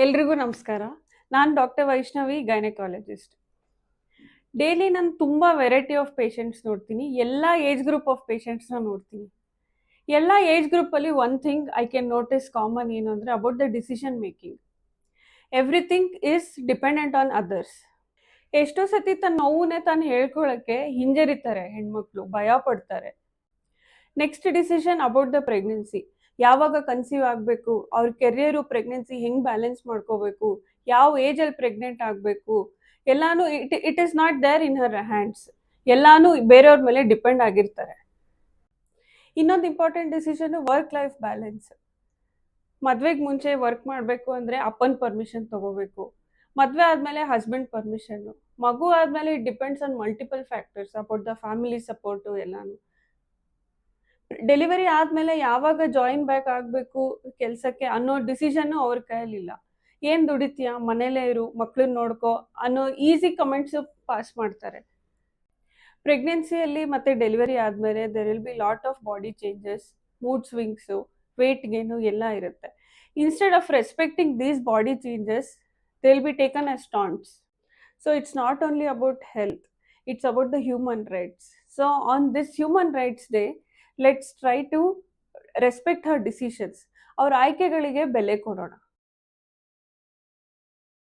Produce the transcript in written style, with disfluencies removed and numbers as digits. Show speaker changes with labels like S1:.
S1: ಎಲ್ರಿಗೂ ನಮಸ್ಕಾರ. ನಾನು ಡಾಕ್ಟರ್ ವೈಷ್ಣವಿ, ಗೈನಕಾಲಜಿಸ್ಟ್. ಡೈಲಿ ನಾನು ತುಂಬ ವೆರೈಟಿ ಆಫ್ ಪೇಷಂಟ್ಸ್ ನೋಡ್ತೀನಿ. ಎಲ್ಲ ಏಜ್ ಗ್ರೂಪ್ ಆಫ್ ಪೇಷಂಟ್ಸ್ನ ನೋಡ್ತೀನಿ. ಎಲ್ಲ ಏಜ್ ಗ್ರೂಪಲ್ಲಿ one thing I can notice common ಏನು ಅಂದರೆ about the decision making. Everything is dependent on others. ಎಷ್ಟೋ ಸತಿ ತನ್ನ ನೋವನ್ನೇ ತಾನು ಹೇಳ್ಕೊಳ್ಳೋಕ್ಕೆ ಹಿಂಜರಿತಾರೆ ಹೆಣ್ಮಕ್ಳು, ಭಯ ಪಡ್ತಾರೆ. Next decision about the pregnancy. ಯಾವಾಗ ಕನ್ಸೀವ್ ಆಗಬೇಕು, ಅವ್ರ ಕೆರಿಯರು ಪ್ರೆಗ್ನೆನ್ಸಿ ಹೆಂಗೆ ಬ್ಯಾಲೆನ್ಸ್ ಮಾಡ್ಕೋಬೇಕು, ಯಾವ ಏಜಲ್ಲಿ ಪ್ರೆಗ್ನೆಂಟ್ ಆಗಬೇಕು, ಎಲ್ಲಾನು it is not there in her hands. ಎಲ್ಲಾನು ಬೇರೆಯವ್ರ ಮೇಲೆ ಡಿಪೆಂಡ್ ಆಗಿರ್ತಾರೆ. ಇನ್ನೊಂದು important decision work life balance. ಮದುವೆಗೆ ಮುಂಚೆ ವರ್ಕ್ ಮಾಡಬೇಕು ಅಂದರೆ ಅಪ್ಪನ ಪರ್ಮಿಷನ್ ತಗೋಬೇಕು. ಮದುವೆ ಆದಮೇಲೆ ಹಸ್ಬೆಂಡ್ ಪರ್ಮಿಷನ್ನು. ಮಗು ಆದಮೇಲೆ it depends on multiple factors about the family support ಎಲ್ಲಾನು. ಡೆಲಿವರಿ ಆದಮೇಲೆ ಯಾವಾಗ ಜಾಯಿನ್ ಬ್ಯಾಕ್ ಆಗಬೇಕು ಕೆಲಸಕ್ಕೆ ಅನ್ನೋ ಡಿಸಿಷನ್ನು ಅವ್ರ ಕೈಯಲ್ಲಿಲ್ಲ. ಏನು ದುಡಿತೀಯ, ಮನೇಲೇ ಇರು, ಮಕ್ಕಳನ್ನ ನೋಡ್ಕೋ ಅನ್ನೋ ಈಸಿ ಕಮೆಂಟ್ಸು ಪಾಸ್ ಮಾಡ್ತಾರೆ. ಪ್ರೆಗ್ನೆನ್ಸಿಯಲ್ಲಿ ಮತ್ತು ಡೆಲಿವರಿ ಆದಮೇಲೆ there will be lot of body changes, mood swings, weight gain ಎಲ್ಲ ಇರುತ್ತೆ. Instead of respecting these body changes, they will be taken as taunts. So it's not only about health, it's about the human rights. So on this human rights day, let's try to respect her decisions. ಅವ್ರ ಆಯ್ಕೆಗಳಿಗೆ ಬೆಲೆ ಕೊಡೋಣ.